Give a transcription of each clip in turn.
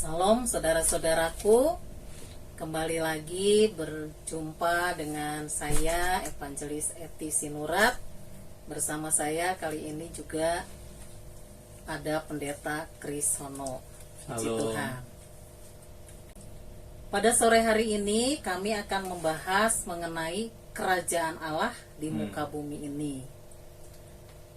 Salam saudara-saudaraku, kembali lagi berjumpa dengan saya Evangelis Eti Sinurat. Bersama saya kali ini juga ada Pendeta Krisono. Puji Tuhan. Pada sore hari ini kami akan membahas mengenai kerajaan Allah di muka bumi ini.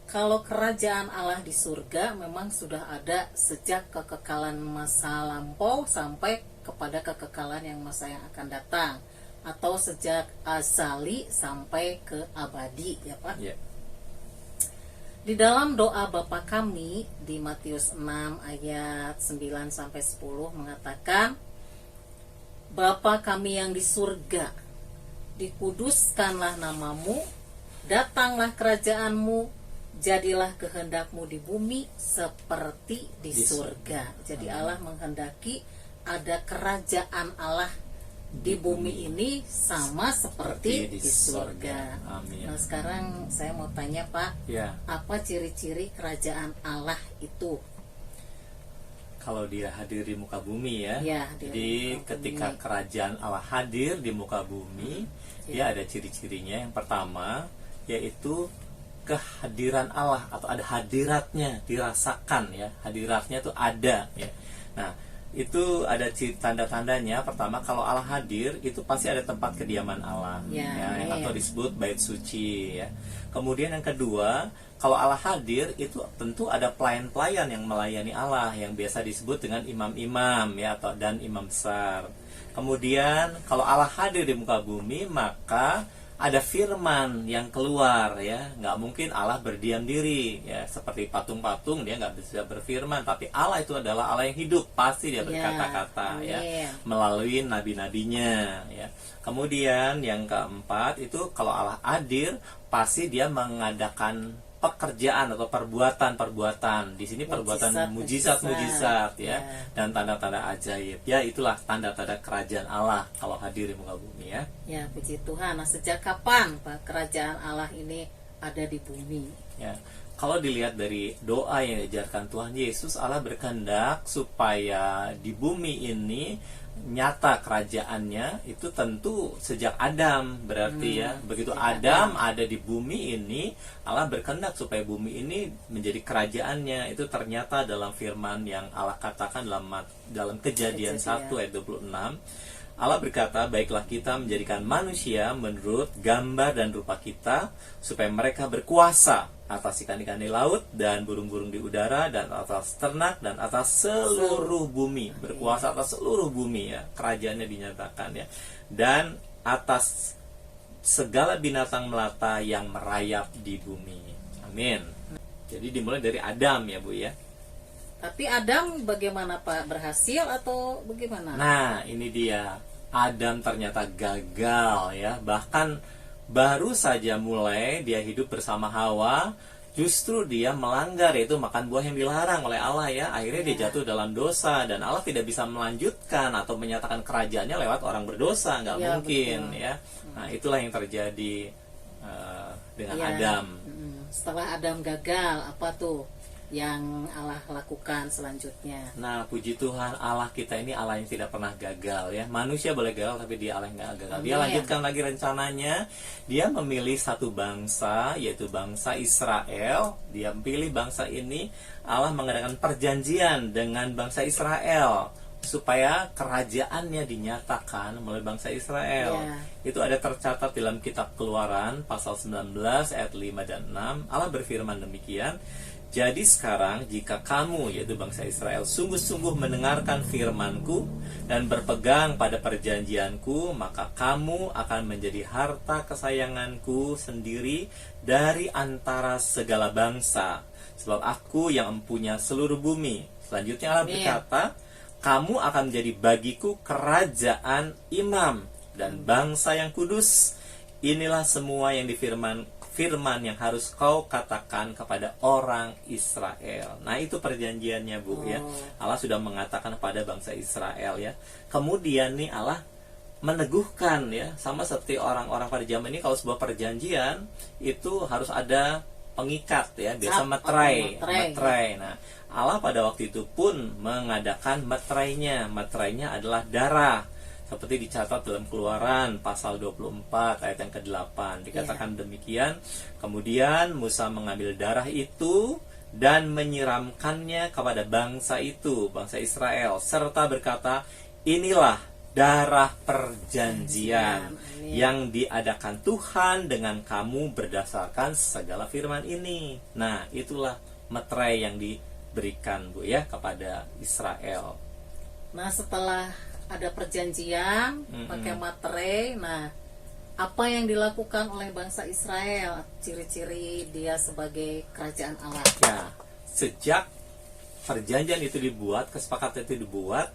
Kalau kerajaan Allah di surga memang sudah ada sejak kekekalan masa lampau sampai kepada kekekalan yang masa yang akan datang, atau sejak azali sampai ke abadi, ya Pak. Yeah. Di dalam doa Bapa kami di Matius 6 ayat 9 sampai 10 mengatakan, Bapa kami yang di surga, dikuduskanlah namamu, datanglah kerajaanmu, jadilah kehendakmu di bumi seperti di surga. Jadi Allah menghendaki ada kerajaan Allah di bumi ini sama seperti di surga. Amin. Nah sekarang saya mau tanya Pak, Ya, apa ciri-ciri kerajaan Allah itu? kalau dia hadir di muka bumi ya. Ya, hadir Jadi di muka ketika bumi. kerajaan Allah hadir di muka bumi, dia ada ciri-cirinya. Yang pertama yaitu kehadiran Allah, atau ada hadiratnya, dirasakan ya. Hadiratnya itu ada ya. Nah, itu ada tanda-tandanya. Pertama, kalau Allah hadir itu pasti ada tempat kediaman Allah atau disebut bait suci ya. Kemudian yang kedua, kalau Allah hadir itu tentu ada pelayan-pelayan yang melayani Allah, yang biasa disebut dengan imam-imam ya, atau dan imam besar. Kemudian kalau Allah hadir di muka bumi, maka ada firman yang keluar ya. Nggak mungkin Allah berdiam diri ya, seperti patung-patung dia nggak bisa berfirman, tapi Allah itu adalah Allah yang hidup, pasti dia berkata-kata ya melalui nabi-nabinya ya. Kemudian yang keempat itu kalau Allah hadir pasti dia mengadakan pekerjaan atau perbuatan-perbuatan. Di sini perbuatan mujizat-mujizat ya, dan tanda-tanda ajaib. Ya, itulah tanda-tanda kerajaan Allah kalau hadir di muka bumi ya. Ya, puji Tuhan. Nah, sejak kapan Pak kerajaan Allah ini ada di bumi? Ya. Kalau dilihat dari doa yang diajarkan Tuhan Yesus, Allah berkehendak supaya di bumi ini nyata kerajaannya itu tentu sejak Adam, berarti ya begitu Adam ada di bumi ini, Allah berkehendak supaya bumi ini menjadi kerajaannya. Itu ternyata dalam firman yang Allah katakan dalam Kejadian 1 ayat 26. Allah berkata, baiklah kita menjadikan manusia menurut gambar dan rupa kita, supaya mereka berkuasa atas ikan-ikan di laut dan burung-burung di udara dan atas ternak dan atas seluruh bumi. Berkuasa atas seluruh bumi ya, kerajaannya dinyatakan ya. Dan atas segala binatang melata yang merayap di bumi. Amin. Jadi dimulai dari Adam ya Bu ya. Tapi Adam bagaimana Pak? Berhasil atau bagaimana? Nah, ini dia. Adam ternyata gagal ya. Bahkan baru saja mulai dia hidup bersama Hawa, justru dia melanggar, yaitu makan buah yang dilarang oleh Allah ya. Akhirnya dia jatuh dalam dosa, dan Allah tidak bisa melanjutkan atau menyatakan kerajaannya lewat orang berdosa. Nggak mungkin ya. Nah, itulah yang terjadi dengan Adam. Setelah Adam gagal, apa tuh yang Allah lakukan selanjutnya? Nah, puji Tuhan, Allah kita ini Allah yang tidak pernah gagal ya. Manusia boleh gagal, tapi dia Allah yang nggak gagal. Dia lanjutkan lagi rencananya. Dia memilih satu bangsa, yaitu bangsa Israel. Dia pilih bangsa ini. Allah mengadakan perjanjian dengan bangsa Israel supaya kerajaannya dinyatakan melalui bangsa Israel. Itu ada tercatat dalam kitab Keluaran pasal 19 ayat 5 dan 6. Allah berfirman demikian, jadi sekarang jika kamu, yaitu bangsa Israel, sungguh-sungguh mendengarkan firman-Ku dan berpegang pada perjanjian-Ku, maka kamu akan menjadi harta kesayangan-Ku sendiri dari antara segala bangsa, sebab Aku yang mempunyai seluruh bumi. Selanjutnya Allah berkata, kamu akan menjadi bagiku kerajaan imam dan bangsa yang kudus. Inilah semua yang firman yang harus kau katakan kepada orang Israel. Nah, itu perjanjiannya Bu ya. Allah sudah mengatakan kepada bangsa Israel ya. Kemudian nih Allah meneguhkan ya, sama seperti orang-orang pada zaman ini, kalau sebuah perjanjian itu harus ada pengikat ya, biasa meterai. Nah, Allah pada waktu itu pun mengadakan meterainya. Meterainya adalah darah. Seperti dicatat dalam Keluaran pasal 24 ayat yang ke-8. Dikatakan demikian. Kemudian Musa mengambil darah itu dan menyiramkannya kepada bangsa itu, bangsa Israel, serta berkata, inilah darah perjanjian yang diadakan Tuhan dengan kamu berdasarkan segala firman ini. Nah, itulah meterai yang diberikan, Bu, ya, kepada Israel. Nah, setelah ada perjanjian pakai materai, nah apa yang dilakukan oleh bangsa Israel, ciri-ciri dia sebagai kerajaan Allah? Ya, sejak perjanjian itu dibuat, kesepakatan itu dibuat,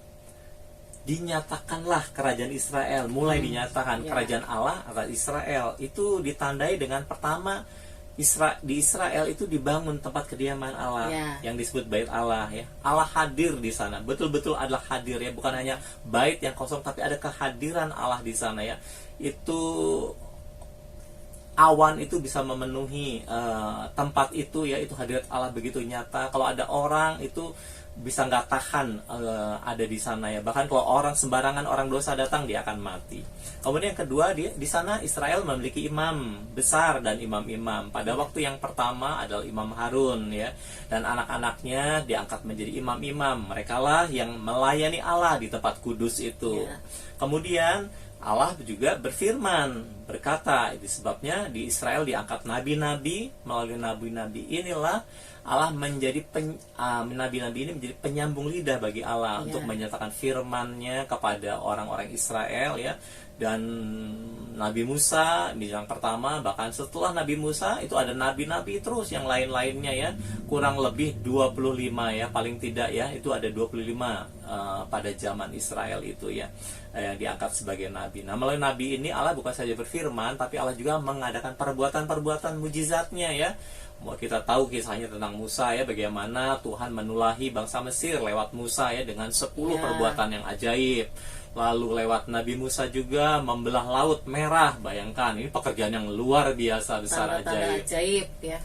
dinyatakanlah kerajaan Israel, mulai dinyatakan kerajaan Allah atas Israel. Itu ditandai dengan pertama, di Israel itu dibangun tempat kediaman Allah yang disebut Bait Allah, ya. Allah hadir di sana, betul-betul adalah hadir, ya, bukan hanya bait yang kosong, tapi ada kehadiran Allah di sana, ya. Itu awan itu bisa memenuhi tempat itu, ya, itu hadirat Allah begitu nyata. Kalau ada orang itu bisa nggak tahan ada di sana, ya. Bahkan kalau orang sembarangan, orang dosa datang, dia akan mati. Kemudian yang kedua, di sana Israel memiliki imam besar dan imam-imam. Pada waktu yang pertama adalah Imam Harun, ya, dan anak-anaknya diangkat menjadi imam-imam. Merekalah yang melayani Allah di tempat kudus itu. Kemudian Allah juga berfirman, berkata, itu sebabnya di Israel diangkat nabi-nabi. Melalui nabi-nabi inilah Allah menjadi nabi-nabi ini menjadi penyambung lidah bagi Allah untuk menyatakan firman-Nya kepada orang-orang Israel, ya. Dan Nabi Musa di yang pertama, bahkan setelah Nabi Musa itu ada nabi-nabi terus yang lain-lainnya, ya. Kurang lebih 25, ya, paling tidak, ya, itu ada 25 pada zaman Israel itu, ya, yang diangkat sebagai nabi. Nah, melalui nabi ini Allah bukan saja berfirman, tapi Allah juga mengadakan perbuatan-perbuatan mujizatnya, ya. Kita tahu kisahnya tentang Musa, ya, bagaimana Tuhan menulahi bangsa Mesir lewat Musa, ya, dengan 10 perbuatan yang ajaib. Lalu lewat Nabi Musa juga membelah laut merah. Bayangkan, ini pekerjaan yang luar biasa besar, ajaib, ya.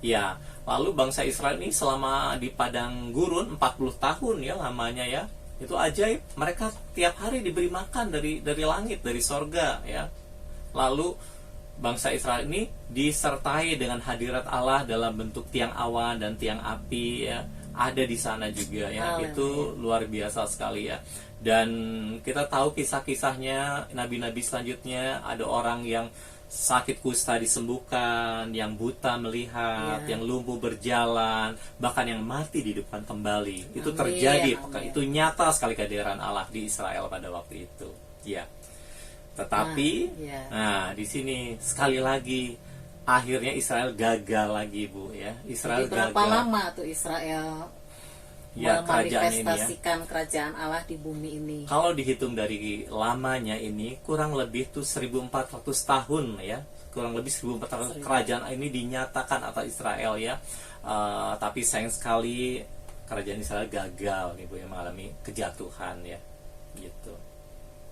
Ya, lalu bangsa Israel ini selama di padang gurun 40 tahun, ya, lamanya, ya. Itu ajaib. Mereka tiap hari diberi makan dari langit, dari sorga, ya. Lalu bangsa Israel ini disertai dengan hadirat Allah dalam bentuk tiang awan dan tiang api, ya, ada di sana juga, ya. Itu luar biasa sekali, ya. Dan kita tahu kisah-kisahnya nabi-nabi selanjutnya, ada orang yang sakit kusta disembuhkan, yang buta melihat, yang lumpuh berjalan, bahkan yang mati dihidupkan kembali. Itu terjadi, itu nyata sekali kehadiran Allah di Israel pada waktu itu, ya. Tetapi, nah, di sini sekali lagi akhirnya Israel gagal lagi, Bu, ya. Israel gagal. Berapa lama tuh Israel memanifestasikan kerajaan Allah di bumi ini? Kalau dihitung dari lamanya ini, kurang lebih tuh 1400 tahun, ya. Kurang lebih 1400 kerajaan ini dinyatakan atas Israel, ya. Tapi sayang sekali kerajaan Israel gagal nih, Bu, yang mengalami kejatuhan, ya. Gitu.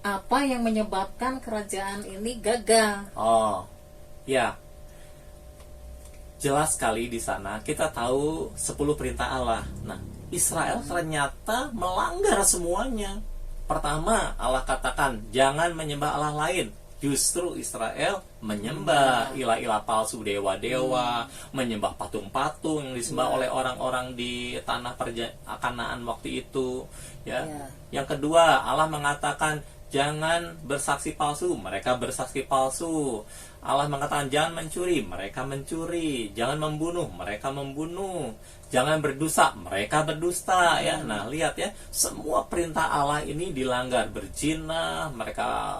Apa yang menyebabkan kerajaan ini gagal? Oh, ya. Jelas sekali di sana kita tahu 10 perintah Allah. Nah, Israel ternyata melanggar semuanya. Pertama, Allah katakan jangan menyembah Allah lain. Justru Israel menyembah ilah-ilah palsu, dewa-dewa, menyembah patung-patung yang disembah oleh orang-orang di tanah Kanaan waktu itu, ya. Yang kedua, Allah mengatakan jangan bersaksi palsu, mereka bersaksi palsu. Allah mengatakan jangan mencuri, mereka mencuri. Jangan membunuh, mereka membunuh. Jangan berdusta, mereka berdusta, ya. Nah, lihat, ya, semua perintah Allah ini dilanggar. Berzina, mereka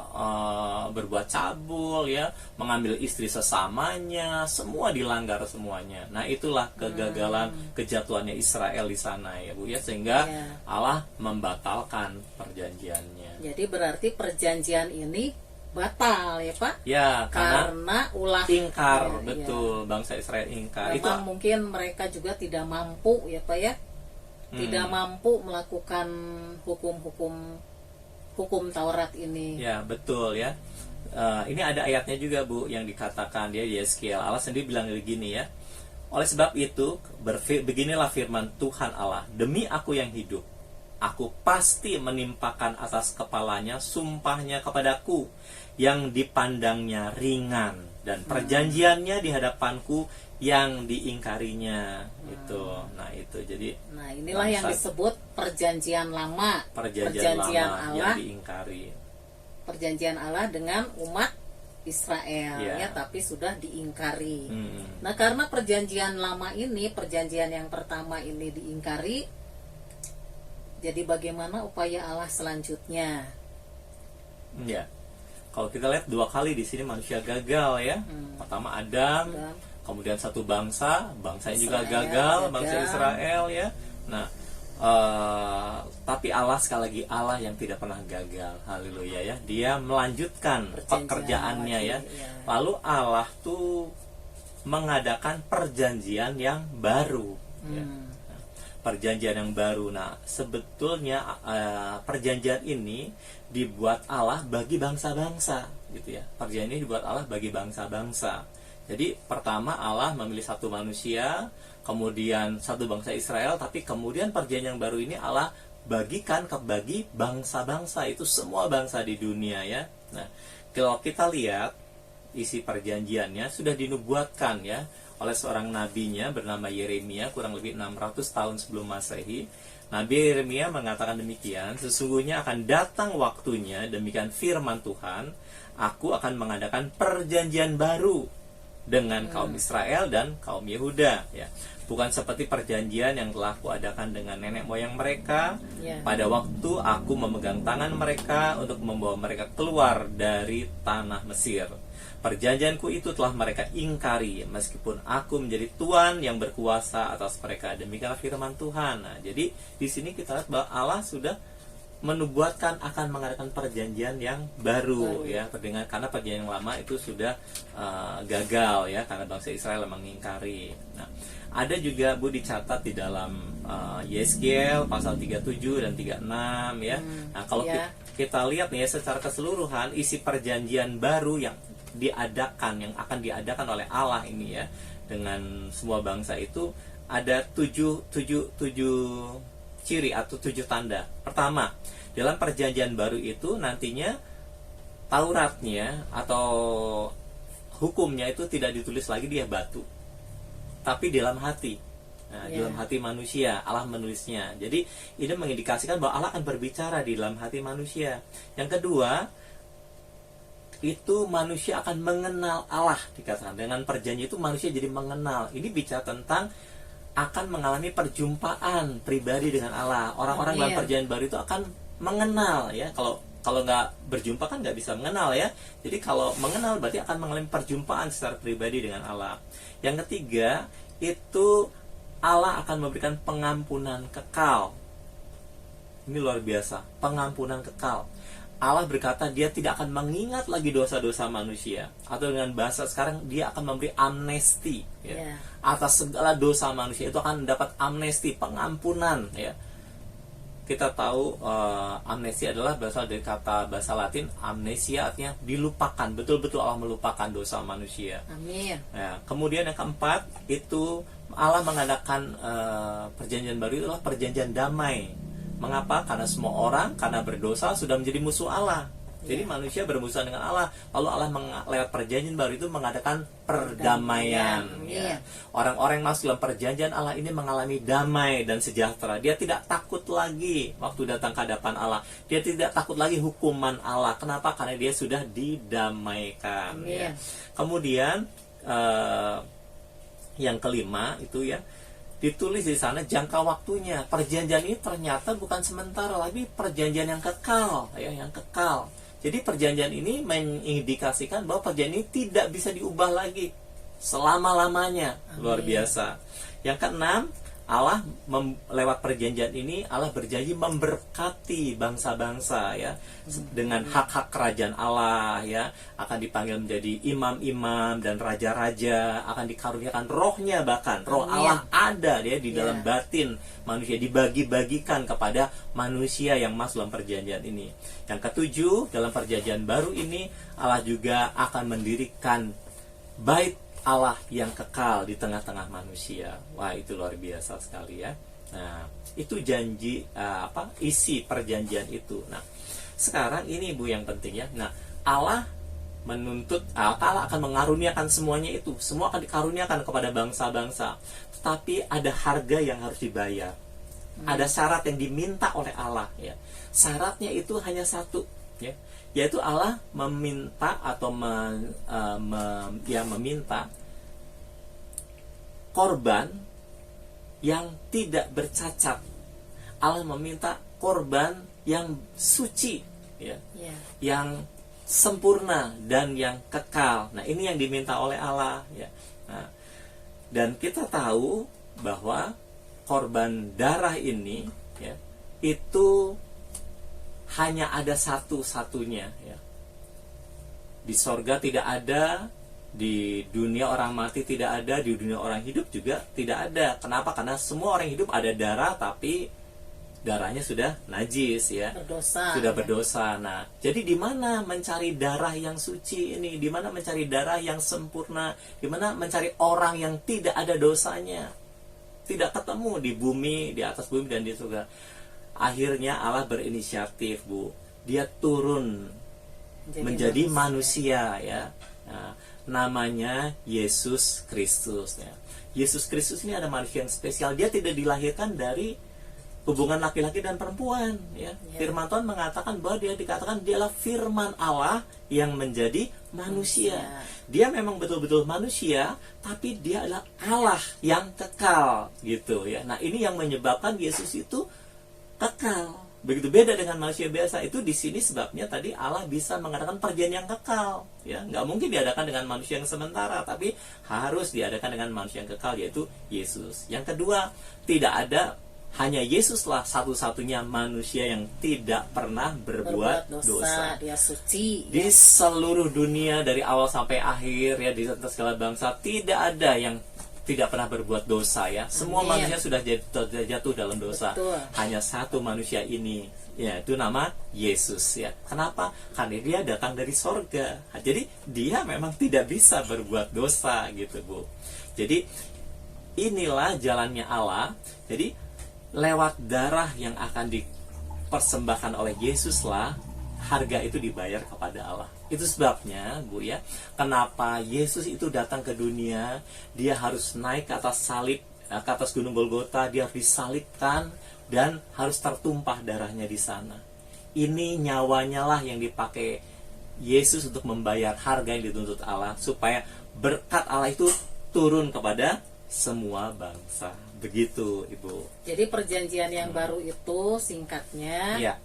berbuat cabul, ya, mengambil istri sesamanya, semua dilanggar semuanya. Nah, itulah kegagalan, kejatuhannya Israel di sana, ya, Bu, ya, sehingga Allah membatalkan perjanjiannya. Jadi berarti perjanjian ini batal, ya, Pak? Ya, karena ulah ingkar, betul, bangsa Israel ingkar. Memang itu mungkin mereka juga tidak mampu, ya, Pak, ya, tidak mampu melakukan hukum Taurat ini. Ya, betul, ya. Ini ada ayatnya juga, Bu, yang dikatakan dia Yeskiel. Allah sendiri bilang begini, ya. Oleh sebab itu, beginilah firman Tuhan Allah, demi aku yang hidup, aku pasti menimpakan atas kepalanya sumpahnya kepadaku yang dipandangnya ringan, dan perjanjiannya di hadapanku yang diingkarinya. Itu. Nah, itu jadi inilah yang disebut perjanjian lama. Perjanjian lama Allah yang diingkari. Perjanjian Allah dengan umat Israel, Ya. tapi sudah diingkari. Nah, karena perjanjian lama ini, perjanjian yang pertama ini diingkari, jadi bagaimana upaya Allah selanjutnya? Ya, kalau kita lihat 2 kali di sini manusia gagal ya. Pertama Adam, kemudian satu bangsanya juga gagal, bangsa Israel ya. Nah, tapi Allah sekali lagi Allah yang tidak pernah gagal, haleluya ya. Dia melanjutkan pekerjaannya ya. Lalu Allah tuh mengadakan perjanjian yang baru. Ya. Perjanjian yang baru. Nah, sebetulnya perjanjian ini dibuat Allah bagi bangsa-bangsa, gitu ya. Perjanjian ini dibuat Allah bagi bangsa-bangsa. Jadi pertama Allah memilih satu manusia, kemudian satu bangsa Israel, tapi kemudian perjanjian yang baru ini Allah bagikan bagi bangsa-bangsa, itu semua bangsa di dunia ya. Nah, kalau kita lihat isi perjanjiannya sudah dinubuatkan ya oleh seorang nabinya bernama Yeremia kurang lebih 600 tahun sebelum Masehi. Nabi Yeremia mengatakan demikian, sesungguhnya akan datang waktunya, demikian firman Tuhan, aku akan mengadakan perjanjian baru dengan kaum Israel dan kaum Yehuda ya. Bukan seperti perjanjian yang telah kuadakan dengan nenek moyang mereka pada waktu aku memegang tangan mereka untuk membawa mereka keluar dari tanah Mesir. Perjanjianku itu telah mereka ingkari meskipun aku menjadi Tuhan yang berkuasa atas mereka. Demikianlah firman Tuhan. Nah, jadi di sini kita lihat bahwa Allah sudah menubuatkan akan mengadakan perjanjian yang baru ya, karena perjanjian yang lama itu sudah gagal ya, karena bangsa Israel mengingkari. Nah, ada juga Bu dicatat di dalam Yeskiel pasal 37 dan 36 ya. Nah, kalau kita lihat nih ya, secara keseluruhan isi perjanjian baru yang akan diadakan oleh Allah ini ya dengan semua bangsa itu ada 7 ciri atau 7 tanda. Pertama, dalam perjanjian baru itu nantinya Tauratnya atau hukumnya itu tidak ditulis lagi di batu, tapi di dalam hati. Nah, di dalam hati manusia Allah menulisnya. Jadi ini mengindikasikan bahwa Allah akan berbicara di dalam hati manusia. Yang kedua, itu manusia akan mengenal Allah, dikatakan dengan perjanjian itu manusia jadi mengenal. Ini bicara tentang akan mengalami perjumpaan pribadi dengan Allah. Orang-orang dalam perjanjian baru itu akan mengenal ya. Kalau nggak berjumpa kan nggak bisa mengenal ya. Jadi kalau mengenal berarti akan mengalami perjumpaan secara pribadi dengan Allah. Yang ketiga, itu Allah akan memberikan pengampunan kekal. Ini luar biasa, pengampunan kekal. Allah berkata dia tidak akan mengingat lagi dosa-dosa manusia, atau dengan bahasa sekarang dia akan memberi amnesti ya. Atas segala dosa manusia itu akan mendapat amnesti, pengampunan ya. Kita tahu amnesti adalah berasal dari kata bahasa Latin amnesia, artinya dilupakan, betul-betul Allah melupakan dosa manusia. Amin. Ya, kemudian yang keempat itu Allah mengadakan perjanjian baru, itu adalah perjanjian damai. Mengapa? Karena semua orang karena berdosa sudah menjadi musuh Allah. Jadi manusia bermusuhan dengan Allah. Lalu Allah lewat perjanjian baru itu mengadakan perdamaian. Ya. Orang-orang yang masuk dalam perjanjian Allah ini mengalami damai dan sejahtera. Dia tidak takut lagi waktu datang ke hadapan Allah. Dia tidak takut lagi hukuman Allah. Kenapa? Karena dia sudah didamaikan. Ya. Kemudian yang kelima itu ya, ditulis di sana jangka waktunya. Perjanjian ini ternyata bukan sementara, tapi perjanjian yang kekal ya, yang kekal. Jadi perjanjian ini mengindikasikan bahwa perjanjian ini tidak bisa diubah lagi selama-lamanya. Luar biasa. Yang keenam, Allah lewat perjanjian ini Allah berjanji memberkati bangsa-bangsa ya, dengan hak-hak kerajaan Allah ya, akan dipanggil menjadi imam-imam dan raja-raja, akan dikaruniakan rohnya, bahkan roh Allah ada ya di dalam batin manusia, dibagi-bagikan kepada manusia yang masuk dalam perjanjian ini. Yang ketujuh, dalam perjanjian baru ini Allah juga akan mendirikan bait Allah yang kekal di tengah-tengah manusia. Wah, itu luar biasa sekali ya. Nah, itu janji isi perjanjian itu. Nah, sekarang ini Bu yang penting ya. Nah, Allah Allah akan mengaruniakan semuanya itu. Semua akan dikaruniakan kepada bangsa-bangsa. Tetapi ada harga yang harus dibayar. Ada syarat yang diminta oleh Allah ya. Syaratnya itu hanya satu ya, yaitu Allah meminta atau meminta korban yang tidak bercacat. Allah meminta korban yang suci ya, yang sempurna dan yang kekal. Nah, ini yang diminta oleh Allah ya. Nah, dan kita tahu bahwa korban darah ini ya, itu hanya ada satu-satunya ya. Di sorga tidak ada, di dunia orang mati tidak ada, di dunia orang hidup juga tidak ada. Kenapa? Karena semua orang hidup ada darah, tapi darahnya sudah najis ya, sudah berdosa. Nah, jadi di mana mencari darah yang suci ini? Di mana mencari darah yang sempurna? Di mana mencari orang yang tidak ada dosanya? Tidak ketemu di bumi, di atas bumi dan di surga. Akhirnya Allah berinisiatif, Bu. Dia turun menjadi manusia ya. Nah, namanya Yesus Kristus ya. Yesus Kristus ini ada manusia yang spesial. Dia tidak dilahirkan dari hubungan laki-laki dan perempuan ya. Firman Tuhan mengatakan bahwa dia dikatakan dialah firman Allah yang menjadi manusia. Dia memang betul-betul manusia, tapi dia adalah Allah yang kekal gitu ya. Nah, ini yang menyebabkan Yesus itu kekal. Begitu beda dengan manusia biasa. Itu di sini sebabnya tadi Allah bisa mengadakan perjanjian yang kekal ya. Nggak mungkin diadakan dengan manusia yang sementara, tapi harus diadakan dengan manusia yang kekal, yaitu Yesus. Yang kedua, tidak ada, hanya Yesuslah satu-satunya manusia yang tidak pernah berbuat dosa. Dia suci di seluruh dunia dari awal sampai akhir ya, di atas segala bangsa tidak ada yang tidak pernah berbuat dosa ya. Semua manusia sudah jatuh dalam dosa. Betul. Hanya satu manusia ini ya, itu nama Yesus ya. Kenapa? Karena dia datang dari sorga. Jadi dia memang tidak bisa berbuat dosa gitu, Bu. Jadi inilah jalannya Allah. Jadi lewat darah yang akan dipersembahkan oleh Yesus lah, harga itu dibayar kepada Allah. Itu sebabnya, Bu ya, kenapa Yesus itu datang ke dunia. Dia harus naik ke atas salib, ke atas gunung Golgota. Dia harus disalibkan dan harus tertumpah darahnya di sana. Ini nyawanya lah yang dipakai Yesus untuk membayar harga yang dituntut Allah, supaya berkat Allah itu turun kepada semua bangsa. Begitu, Ibu. Jadi perjanjian yang baru itu singkatnya, ya,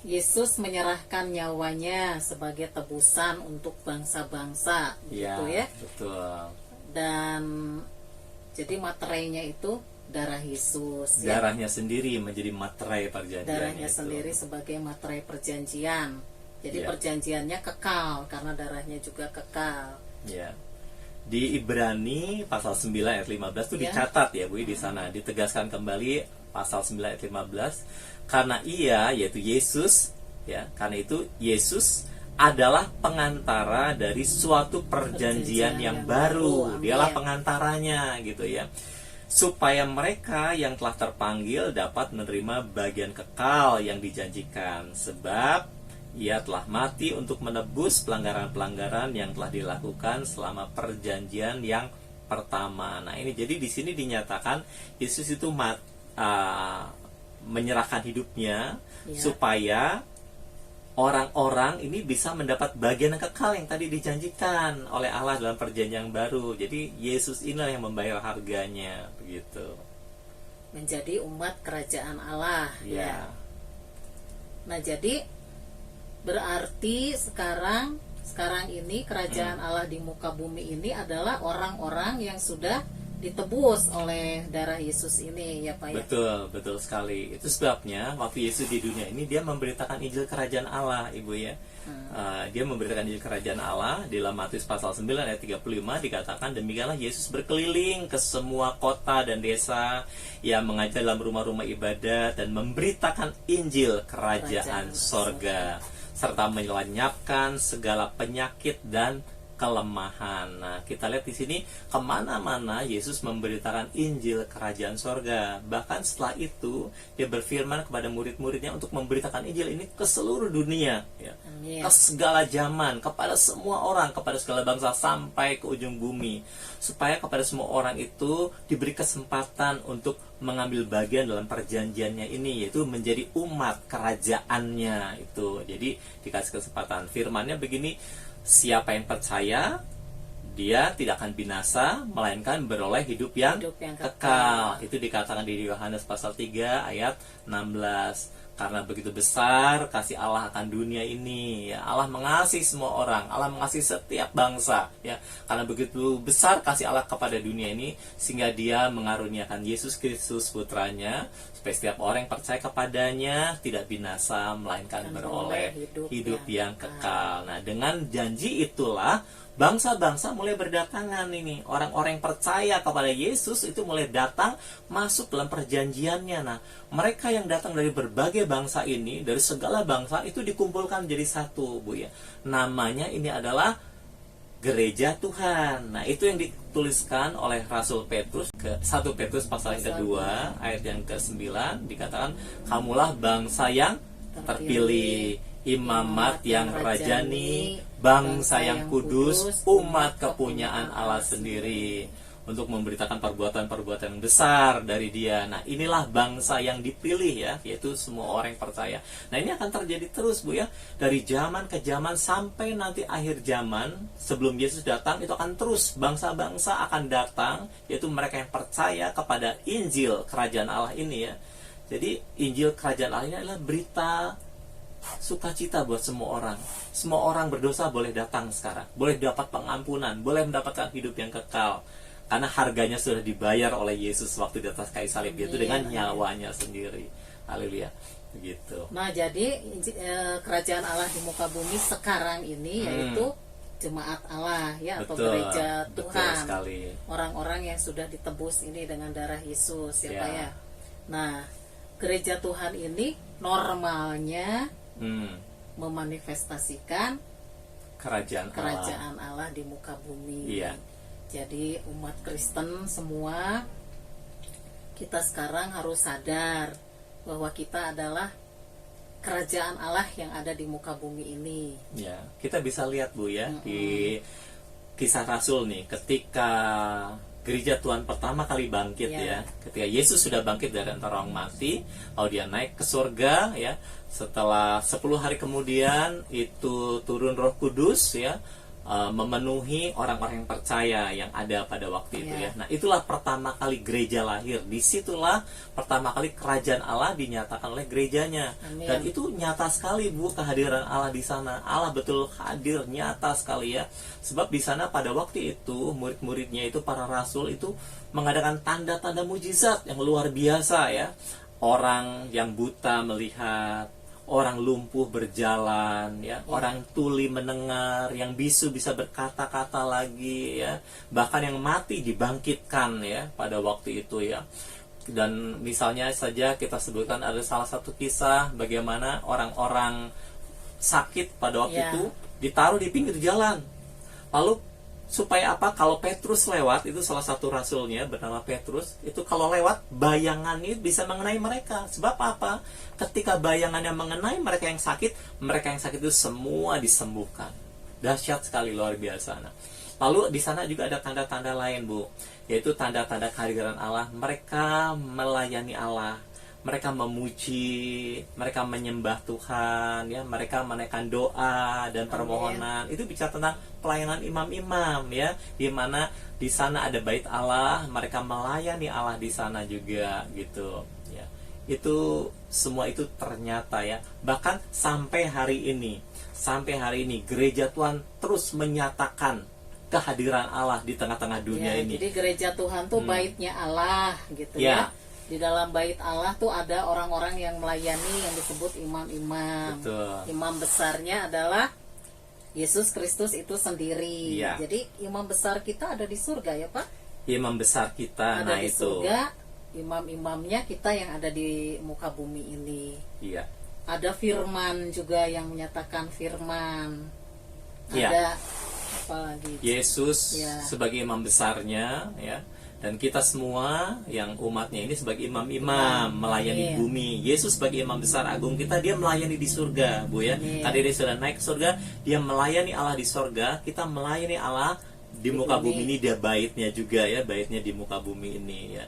Yesus menyerahkan nyawanya sebagai tebusan untuk bangsa-bangsa, gitu ya. Betul. Dan jadi materainya itu darah Yesus. Darahnya sendiri menjadi materai perjanjian. Darahnya sendiri sebagai materai perjanjian. Jadi perjanjiannya kekal karena darahnya juga kekal. Ya. Di Ibrani pasal 9 ayat 15 itu dicatat ya, Bu, di sana ditegaskan kembali pasal 9 ayat 15, karena ia, yaitu Yesus ya, karena itu Yesus adalah pengantara dari suatu perjanjian yang baru. Dialah pengantaranya gitu ya, supaya mereka yang telah terpanggil dapat menerima bagian kekal yang dijanjikan, sebab ia telah mati untuk menebus pelanggaran-pelanggaran yang telah dilakukan selama perjanjian yang pertama. Nah, ini jadi di sini dinyatakan Yesus itu menyerahkan hidupnya supaya orang-orang ini bisa mendapat bagian yang kekal yang tadi dijanjikan oleh Allah dalam perjanjian yang baru. Jadi Yesus inilah yang membayar harganya, begitu. Menjadi umat kerajaan Allah ya. Nah, jadi berarti sekarang ini kerajaan Allah di muka bumi ini adalah orang-orang yang sudah ditebus oleh darah Yesus ini ya, Pak ya. Betul sekali. Itu sebabnya waktu Yesus di dunia ini dia memberitakan Injil kerajaan Allah, Ibu ya. Dia memberitakan Injil kerajaan Allah. Di dalam Matius pasal 9 ayat 35 dikatakan, demikianlah Yesus berkeliling ke semua kota dan desa, yang mengajar dalam rumah-rumah ibadat dan memberitakan Injil kerajaan sorga, serta melenyapkan segala penyakit dan kelemahan. Nah, kita lihat di sini kemana-mana Yesus memberitakan Injil Kerajaan Sorga. Bahkan setelah itu dia berfirman kepada murid-muridnya untuk memberitakan Injil ini ke seluruh dunia, ya. Ke segala zaman, kepada semua orang, kepada segala bangsa sampai ke ujung bumi, supaya kepada semua orang itu diberi kesempatan untuk mengambil bagian dalam perjanjiannya ini, yaitu menjadi umat kerajaannya itu. Jadi dikasih kesempatan. Firman-Nya begini, siapa yang percaya dia tidak akan binasa, melainkan beroleh hidup yang kekal. Itu dikatakan di Yohanes pasal 3 ayat 16. Karena begitu besar kasih Allah akan dunia ini, ya. Allah mengasihi semua orang, Allah mengasihi setiap bangsa, ya. Karena begitu besar kasih Allah kepada dunia ini, sehingga dia mengaruniakan Yesus Kristus putranya, supaya setiap orang yang percaya kepadanya tidak binasa, melainkan beroleh hidup yang kekal. Nah, dengan janji itulah bangsa-bangsa mulai berdatangan ini. Orang-orang yang percaya kepada Yesus itu mulai datang masuk dalam perjanjiannya. Nah, mereka yang datang dari berbagai bangsa ini, dari segala bangsa itu dikumpulkan jadi satu, Bu, ya. Namanya ini adalah Gereja Tuhan. Nah, itu yang dituliskan oleh Rasul Petrus ke 1 Petrus pasal yang kedua ayat yang ke-9, dikatakan kamulah bangsa yang terpilih, imamat yang rajani, bangsa yang kudus, umat kepunyaan Allah sendiri, untuk memberitakan perbuatan-perbuatan besar dari Dia. Nah, inilah bangsa yang dipilih, ya, yaitu semua orang yang percaya. Nah, ini akan terjadi terus, Bu, ya, dari zaman ke zaman sampai nanti akhir zaman sebelum Yesus datang. Itu akan terus bangsa-bangsa akan datang, yaitu mereka yang percaya kepada Injil Kerajaan Allah ini, ya. Jadi Injil Kerajaan Allah ini adalah berita sukacita buat semua orang. Semua orang berdosa boleh datang sekarang, boleh dapat pengampunan, boleh mendapatkan hidup yang kekal, karena harganya sudah dibayar oleh Yesus waktu di atas kayu salib, yaitu dengan nyawanya sendiri. Haleluya. Begitu. Nah, jadi kerajaan Allah di muka bumi sekarang ini yaitu jemaat Allah, ya, atau gereja Tuhan. Orang-orang yang sudah ditebus ini dengan darah Yesus, ya, Pak, ya. Nah, gereja Tuhan ini normalnya memanifestasikan kerajaan Allah di muka bumi. Iya. Jadi umat Kristen semua, kita sekarang harus sadar bahwa kita adalah kerajaan Allah yang ada di muka bumi ini. Ya, kita bisa lihat, Bu, ya, di Kisah Rasul nih, ketika gereja Tuhan pertama kali bangkit, ya, ketika Yesus sudah bangkit dari antara orang mati, lalu dia naik ke surga, ya. Setelah 10 hari kemudian itu turun Roh Kudus, ya, memenuhi orang-orang yang percaya yang ada pada waktu itu, ya. Nah, itulah pertama kali gereja lahir. Disitulah pertama kali kerajaan Allah dinyatakan oleh gerejanya. Amin. Dan itu nyata sekali, Bu, kehadiran Allah di sana. Allah betul hadir, nyata sekali, ya. Sebab di sana pada waktu itu murid-muridnya itu, para rasul itu mengadakan tanda-tanda mujizat yang luar biasa, ya. Orang yang buta melihat, orang lumpuh berjalan, ya, orang tuli mendengar, yang bisu bisa berkata-kata lagi, ya, bahkan yang mati dibangkitkan, ya, pada waktu itu, ya. Dan misalnya saja kita sebutkan ada salah satu kisah bagaimana orang-orang sakit pada waktu itu ditaruh di pinggir jalan. Lalu supaya apa? Kalau Petrus lewat, itu salah satu rasulnya bernama Petrus, itu kalau lewat bayangannya bisa mengenai mereka. Sebab apa? Ketika bayangannya mengenai mereka yang sakit itu semua disembuhkan. Dahsyat sekali, luar biasa. Nah, lalu di sana juga ada tanda-tanda lain, Bu, yaitu tanda-tanda kehadiran Allah. Mereka melayani Allah, mereka memuji, mereka menyembah Tuhan, ya, mereka menaikkan doa dan permohonan. Itu bicara tentang pelayanan imam-imam, ya, di mana di sana ada bait Allah, mereka melayani Allah di sana juga, gitu, ya. Itu semua itu ternyata, ya. Bahkan sampai hari ini gereja Tuhan terus menyatakan kehadiran Allah di tengah-tengah dunia ini. Jadi gereja Tuhan tuh baitnya Allah, gitu, ya. Di dalam bait Allah tuh ada orang-orang yang melayani yang disebut imam-imam. Imam besarnya adalah Yesus Kristus itu sendiri. Jadi imam besar kita ada di surga, ya, Pak? Imam besar kita ada di surga. Imam-imamnya kita yang ada di muka bumi ini. Iya. Ada firman juga yang menyatakan firman. Ada apalagi Yesus Ya. sebagai imam besarnya, ya, dan kita semua yang umatnya ini sebagai imam-imam melayani Amin. bumi. Yesus sebagai imam besar agung kita, dia melayani di surga, Bu ya. Amin. Tadi dia sudah naik ke surga, dia melayani Allah di surga, kita melayani Allah di muka bumi ini. Dia baitnya juga, ya, baitnya di muka bumi ini, ya.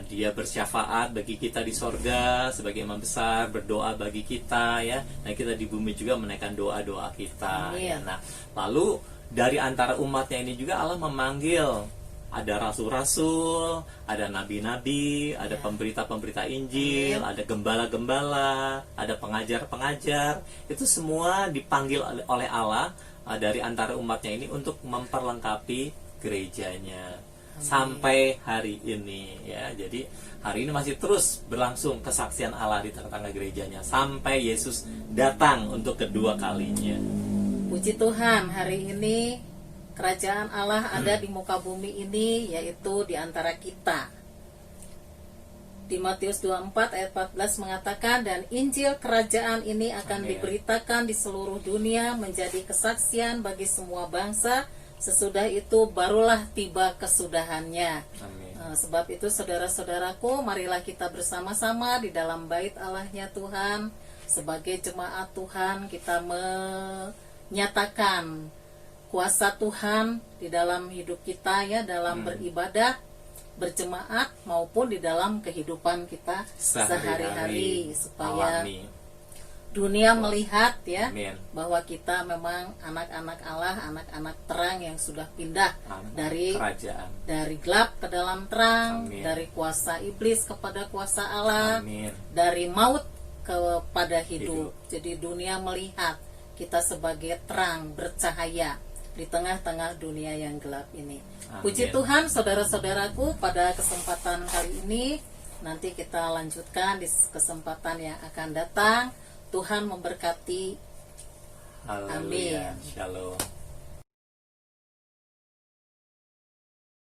Dia bersyafaat bagi kita di sorga sebagai imam besar, berdoa bagi kita, ya. Nah, kita di bumi juga menaikkan doa-doa kita, ya. Amin. Nah, lalu dari antara umatnya ini juga Allah memanggil, ada rasul-rasul, ada nabi-nabi, ada pemberita-pemberita Injil, ada gembala-gembala, ada pengajar-pengajar. Itu semua dipanggil oleh Allah dari antara umatnya ini untuk memperlengkapi gerejanya. Sampai hari ini, ya. Jadi hari ini masih terus berlangsung kesaksian Allah di tengah-tengah gerejanya sampai Yesus datang untuk kedua kalinya. Puji Tuhan, hari ini kerajaan Allah ada di muka bumi ini, yaitu di antara kita. Di Matius 24 ayat 14 mengatakan, dan Injil kerajaan ini akan Amin. diberitakan di seluruh dunia menjadi kesaksian bagi semua bangsa. Sesudah itu barulah tiba kesudahannya. Amin. Sebab itu saudara-saudaraku, marilah kita bersama-sama di dalam bait Allahnya Tuhan. Sebagai jemaat Tuhan, kita menyatakan kuasa Tuhan di dalam hidup kita, ya, dalam beribadah, berjemaat, maupun di dalam kehidupan kita sehari-hari, supaya alami. dunia melihat, ya, Amin. bahwa kita memang anak-anak Allah, anak-anak terang yang sudah pindah Anak dari kerajaan. gelap ke dalam terang, Amin. dari kuasa iblis kepada kuasa Allah, Amin. dari maut kepada Hidup. hidup. Jadi dunia melihat kita sebagai terang bercahaya di tengah-tengah dunia yang gelap ini. Amin. Puji Tuhan, saudara-saudaraku, pada kesempatan kali ini nanti kita lanjutkan di kesempatan yang akan datang. Tuhan memberkati. Haleluya. Amin. Shalom.